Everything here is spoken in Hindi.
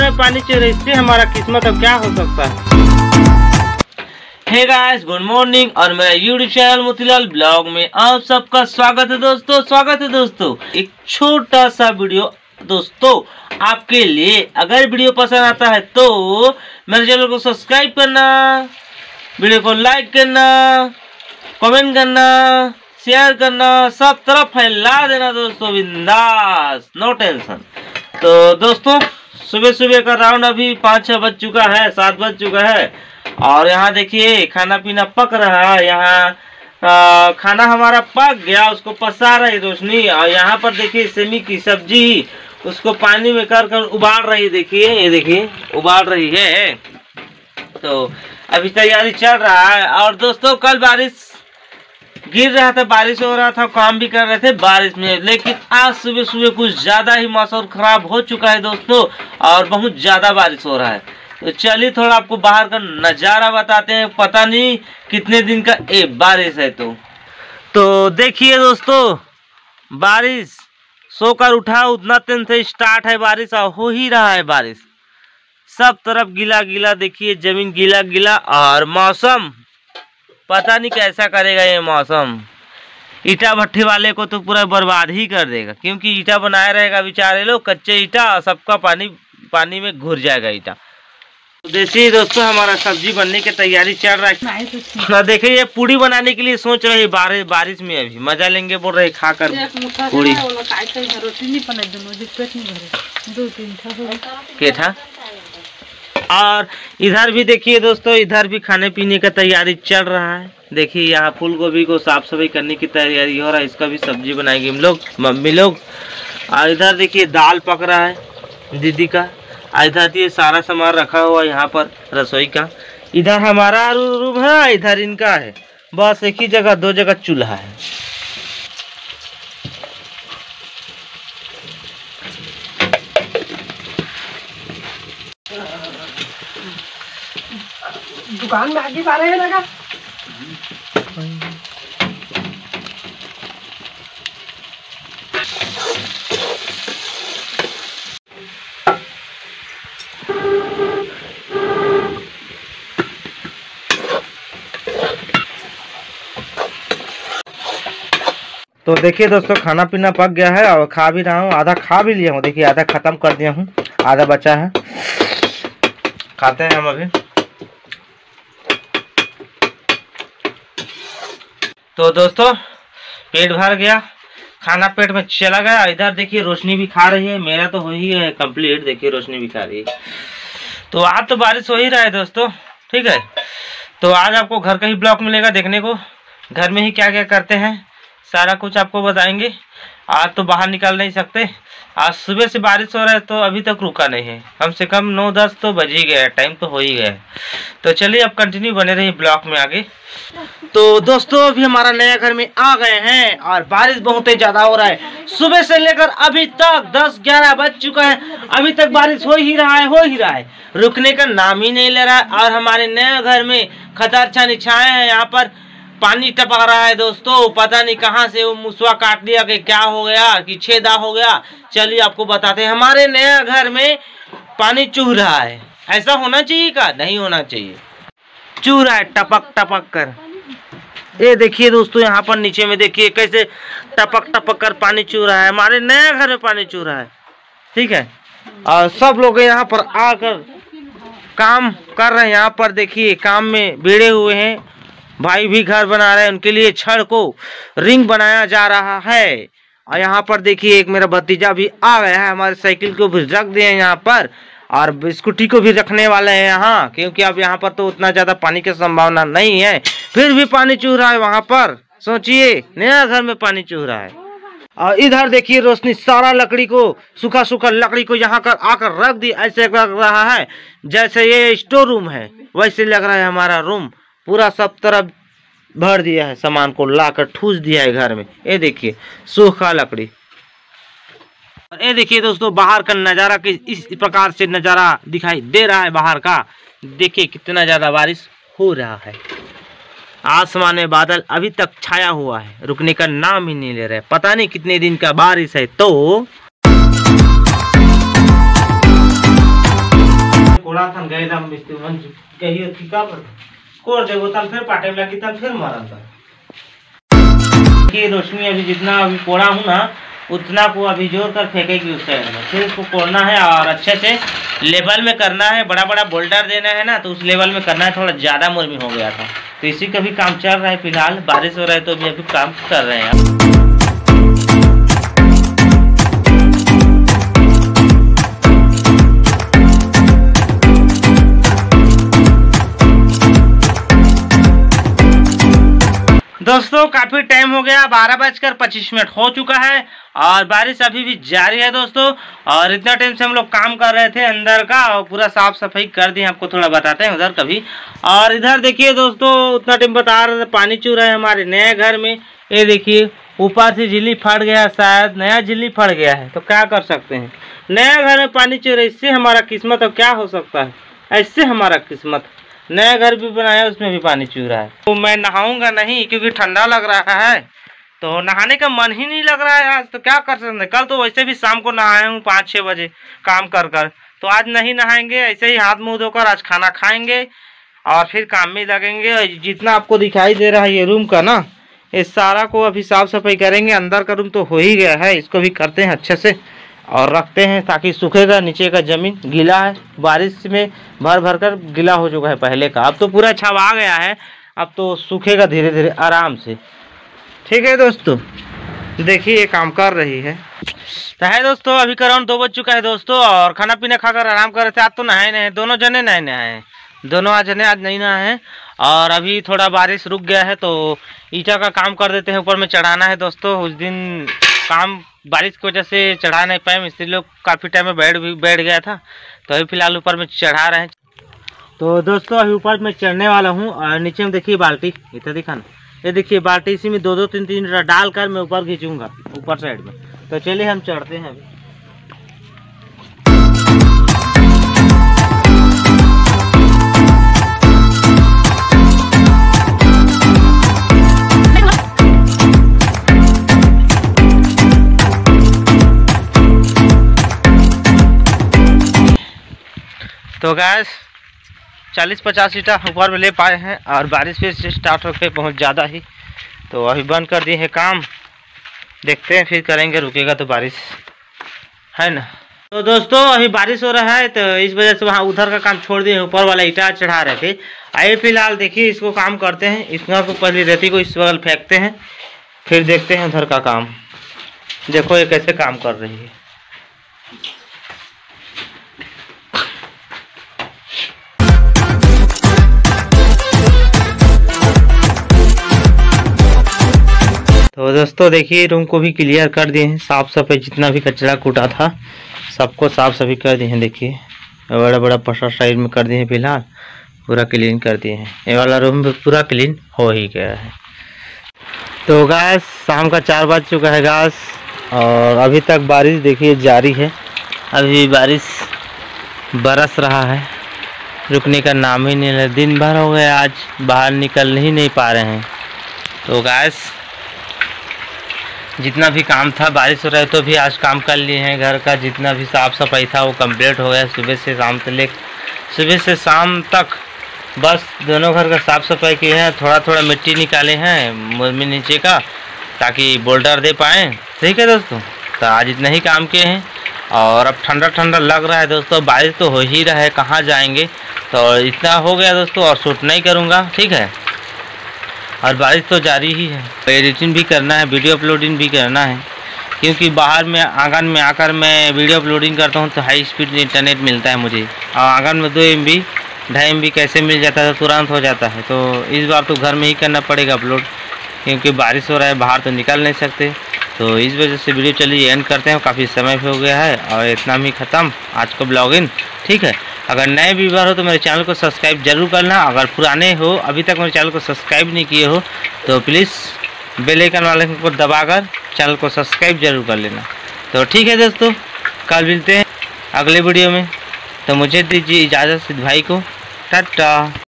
में पानी चल रहा है, इससे हमारा किस्मत अब क्या हो सकता है। हे गाइस, गुड मॉर्निंग और मेरा यूट्यूब चैनल मोतीलाल ब्लॉग में आप सबका स्वागत है दोस्तों। एक छोटा सा वीडियो दोस्तों आपके लिए। अगर वीडियो पसंद आता है तो मेरे चैनल को सब्सक्राइब करना, वीडियो को लाइक करना, कमेंट करना, शेयर करना, सब तरफ फैला देना दोस्तों, बिंदास, नो टेंशन। तो दोस्तों सुबह सुबह का राउंड अभी 5-6 बज चुका है, 7 बज चुका है और यहाँ देखिए खाना पीना पक रहा है। यहाँ खाना हमारा पक गया, उसको पसा रही रोशनी। और यहाँ पर देखिए सेमी की सब्जी, उसको पानी में कर उबाल रही, देखिए ये देखिए उबाल रही है। तो अभी तैयारी चल रहा है। और दोस्तों कल बारिश गिर रहा था, बारिश हो रहा था, काम भी कर रहे थे बारिश में, लेकिन आज सुबह सुबह कुछ ज़्यादा ही मौसम खराब हो चुका है दोस्तों और बहुत ज़्यादा बारिश हो रहा है। तो चलिए थोड़ा आपको बाहर का नज़ारा बताते हैं। पता नहीं कितने दिन का बारिश है। तो देखिए दोस्तों, बारिश सोकर उठा उतना दिन से स्टार्ट है बारिश और हो ही रहा है बारिश। सब तरफ गीला गीला, देखिए जमीन गीला गीला और मौसम पता नहीं कैसा करेगा ये मौसम। ईटा भट्टी वाले को तो पूरा बर्बाद ही कर देगा, क्योंकि ईटा बनाए रहेगा बेचारे लोग, कच्चे ईटा, और सबका पानी में घुर जाएगा ईटा। तो देखिए दोस्तों हमारा सब्जी बनने की तैयारी चल रहा है। देखिए ये पूड़ी बनाने के लिए सोच रहे बारिश में, अभी मजा लेंगे बोल रहे खाकर पूड़ी। और इधर भी देखिए दोस्तों, इधर भी खाने पीने का तैयारी चल रहा है। देखिए यहाँ फूल गोभी को साफ सफाई करने की तैयारी हो रहा है, इसका भी सब्जी बनाएंगे हम लोग, मम्मी लोग। और इधर देखिए दाल पक रहा है दीदी का। इधर ये सारा सामान रखा हुआ है यहाँ पर रसोई का। इधर हमारा रूम है, इधर इनका है, बस एक ही जगह 2 जगह चूल्हा है। दुकान में आगे रहे हैं ना। तो देखिए दोस्तों खाना पीना पक गया है और खा भी रहा हूँ, आधा खा भी लिया हूँ। देखिए आधा खत्म कर दिया हूँ, आधा बचा है, खाते हैं हम अभी। तो दोस्तों पेट भर गया, खाना पेट में चला गया। इधर देखिए रोशनी भी खा रही है, मेरा तो हो ही है कंप्लीट। देखिए रोशनी भी खा रही है। तो आज तो बारिश हो ही रहा है दोस्तों, ठीक है। तो आज आपको घर का ही ब्लॉग मिलेगा देखने को, घर में ही क्या क्या करते हैं सारा कुछ आपको बताएंगे। आज तो बाहर निकल नहीं सकते, आज सुबह से बारिश हो रहा है तो अभी तक रुका नहीं है, कम से कम 9-10 तो बज ही गया, टाइम तो हो ही गया है। तो चलिए अब कंटिन्यू बने रहिए ब्लॉग में आगे। तो दोस्तों अभी हमारा नया घर में आ गए हैं और बारिश बहुत ही ज़्यादा हो रहा है। सुबह से लेकर अभी तक 10-11 बज चुका है, अभी तक बारिश हो ही रहा है, रुकने का नाम ही नहीं ले रहा है। और हमारे नए घर में खतर छानी छाए हैं, यहाँ पर पानी टपक रहा है दोस्तों। पता नहीं कहाँ से वो मुसवा काट दिया कि क्या हो गया, कि छेदा हो गया। चलिए आपको बताते हैं, हमारे नया घर में पानी चूह रहा है। ऐसा होना चाहिए का? नहीं होना चाहिए, चूह रहा है टपक टपक कर। ये देखिए दोस्तों यहाँ पर नीचे में देखिए कैसे टपक टपक कर पानी चूह रहा है। हमारे नए घर में पानी चूह रहा है, ठीक है। और सब लोग यहाँ पर आकर काम कर रहे हैं। यहाँ पर देखिए काम में भिड़े हुए हैं, भाई भी घर बना रहे हैं, उनके लिए छड़ को रिंग बनाया जा रहा है। और यहाँ पर देखिए एक मेरा भतीजा भी आ गया है, हमारे साइकिल को भी रख दिए हैं यहाँ पर, और स्कूटी को भी रखने वाले हैं यहाँ, क्योंकि अब यहाँ पर तो उतना ज़्यादा पानी की संभावना नहीं है, फिर भी पानी चूह रहा है वहाँ पर। सोचिए नया घर में पानी चूह रहा है। और इधर देखिए रोशनी सारा लकड़ी को, सूखा सूखा लकड़ी को यहाँ कर आकर रख दी, ऐसे लग रहा है जैसे ये स्टोर रूम है, वैसे लग रहा है हमारा रूम। पूरा सब तरफ भर दिया है, सामान को लाकर ठूस दिया है घर में। ये देखिए सूखा लकड़ी। और ये देखिए दोस्तों बाहर का नज़ारा इस प्रकार से नज़ारा दिखाई दे रहा है बाहर का। देखिए कितना ज़्यादा बारिश हो रहा है, आसमान में बादल अभी तक छाया हुआ है, रुकने का नाम ही नहीं ले रहा है। पता नहीं कितने दिन का बारिश है। तो कोड़ा थन गए दम मिस्त्री मन कहियो कि का कोड़ देबो तन फिर पाटे में लगी तन फिर मरन था कि रोशनी अभी जितना अभी कोड़ा हूँ ना उतना को अभी जोर कर फेंकेगी उस साइड में, फिर इसको कोड़ना है और अच्छे से लेवल में करना है। बड़ा बड़ा बोल्डर देना है ना, तो उस लेवल में करना है। थोड़ा ज़्यादा मुरमी हो गया था, तो इसी का भी काम चल रहा है। फिलहाल बारिश हो रहा है तो अभी काम कर रहे हैं। दोस्तों काफी टाइम हो गया, 12:25 हो चुका है और बारिश अभी भी जारी है दोस्तों। और इतना टाइम से हम लोग काम कर रहे थे अंदर का और पूरा साफ सफाई कर दिए। आपको थोड़ा बताते हैं उधर कभी। और इधर देखिए दोस्तों, उतना टाइम बता रहे थे पानी चू रहा है हमारे नए घर में। ये देखिए ऊपर से झिल्ली फट गया, शायद नया झिल्ली फट गया है, तो क्या कर सकते हैं। नया घर में पानी चू रहा है, इससे हमारा किस्मत अब क्या हो सकता है। ऐसे हमारा किस्मत, नया घर भी बनाया उसमें भी पानी चू रहा है। तो मैं नहाऊंगा नहीं क्योंकि ठंडा लग रहा है, तो नहाने का मन ही नहीं लग रहा है आज। तो क्या कर सकते हैं, कल तो वैसे भी शाम को नहाया हूँ 5-6 बजे काम कर कर, तो आज नहीं नहाएंगे। ऐसे ही हाथ मुंह धोकर आज खाना खाएंगे और फिर काम में लगेंगे। जितना आपको दिखाई दे रहा है ये रूम का ना, इस सारा को अभी साफ सफाई करेंगे। अंदर का रूम तो हो ही गया है, इसको भी करते हैं अच्छे से और रखते हैं ताकि सूखेगा। नीचे का जमीन गीला है, बारिश में भर भर कर गीला हो चुका है पहले का, अब तो पूरा छवा गया है। अब तो सूखेगा धीरे धीरे आराम से। ठीक है दोस्तों, देखिए ये काम कर रही है। तो है दोस्तों, अभी अराउंड 2 बज चुका है दोस्तों और खाना पीना खाकर आराम कर रहे थे। आज तो नहाए नहीं, दोनों जने नए नहाए, दोनों आज नहीं नहाए हैं। और अभी थोड़ा बारिश रुक गया है तो ईटा का काम कर देते हैं, ऊपर में चढ़ाना है दोस्तों। उस दिन काम बारिश की वजह से चढ़ा नहीं पाए, मिस्त्री लोग काफ़ी टाइम में बैठ गया था, तो अभी फिलहाल ऊपर में चढ़ा रहे हैं। तो दोस्तों अभी ऊपर में चढ़ने वाला हूँ और नीचे में देखिए बाल्टी, इतना दिखाना, ये देखिए बाल्टी, इसी में 2-2 3-3 डालकर मैं ऊपर खींचूंगा ऊपर साइड में। तो चलिए हम चढ़ते हैं अभी। तो गैस 40-50 ईटा ऊपर में ले पाए हैं और बारिश फिर से स्टार्ट हो गई बहुत ज़्यादा ही, तो अभी बंद कर दिए हैं काम। देखते हैं फिर करेंगे, रुकेगा तो बारिश है ना। तो दोस्तों अभी बारिश हो रहा है, तो इस वजह से वहाँ उधर का काम छोड़ दिए, ऊपर वाला ईटा चढ़ा रहे थे। आइए फिलहाल देखिए इसको काम करते हैं। इसका को पहले रेती को इस बगल फेंकते हैं, फिर देखते हैं उधर का काम। देखो ये कैसे काम कर रही है। तो दोस्तों देखिए रूम को भी क्लियर कर दिए हैं, साफ सफाई जितना भी कचरा कूटा था सबको साफ सफाई कर दिए हैं। देखिए बड़ा बड़ा पसर साइड में कर दिए हैं, फिलहाल पूरा क्लीन कर दिए हैं। ये वाला रूम भी पूरा क्लीन हो ही गया है। तो गैस शाम का 4 बज चुका है गैस और अभी तक बारिश देखिए जारी है। अभी बारिश बरस रहा है, रुकने का नाम ही नहीं ले। दिन भर हो गया, आज बाहर निकल ही नहीं पा रहे हैं। तो गैस जितना भी काम था, बारिश हो रहा है तो भी आज काम कर लिए हैं। घर का जितना भी साफ़ सफाई था वो कंप्लीट हो गया सुबह से शाम तक। बस दोनों घर का साफ़ सफाई किए हैं, थोड़ा थोड़ा मिट्टी निकाले हैं मुर्मी नीचे का ताकि बोल्डर दे पाएँ। ठीक है दोस्तों, तो आज इतना ही काम किए हैं और अब ठंडा ठंडा लग रहा है दोस्तों। बारिश तो हो ही रहा है, कहाँ जाएंगे। तो इतना हो गया दोस्तों और शूट नहीं करूँगा, ठीक है। और बारिश तो जारी ही है, तो एडिटिंग भी करना है, वीडियो अपलोडिंग भी करना है, क्योंकि बाहर में आंगन में आकर मैं वीडियो अपलोडिंग करता हूँ तो हाई स्पीड इंटरनेट मिलता है मुझे। और आंगन में 2 MB 2.5 MB कैसे मिल जाता है, तो तुरंत हो जाता है। तो इस बार तो घर में ही करना पड़ेगा अपलोड, क्योंकि बारिश हो रहा है, बाहर तो निकल नहीं सकते। तो इस वजह से वीडियो चलिए एंड करते हैं, काफ़ी समय हो गया है और इतना ही ख़त्म आज का ब्लॉगिंग। ठीक है, अगर नए व्यूअर हो तो मेरे चैनल को सब्सक्राइब जरूर करना। अगर पुराने हो, अभी तक मेरे चैनल को सब्सक्राइब नहीं किए हो, तो प्लीज़ बेल आइकन वाले को दबाकर चैनल को सब्सक्राइब जरूर कर लेना। तो ठीक है दोस्तों, कल मिलते हैं अगले वीडियो में। तो मुझे दीजिए इजाज़त सिद्ध भाई को, टाटा।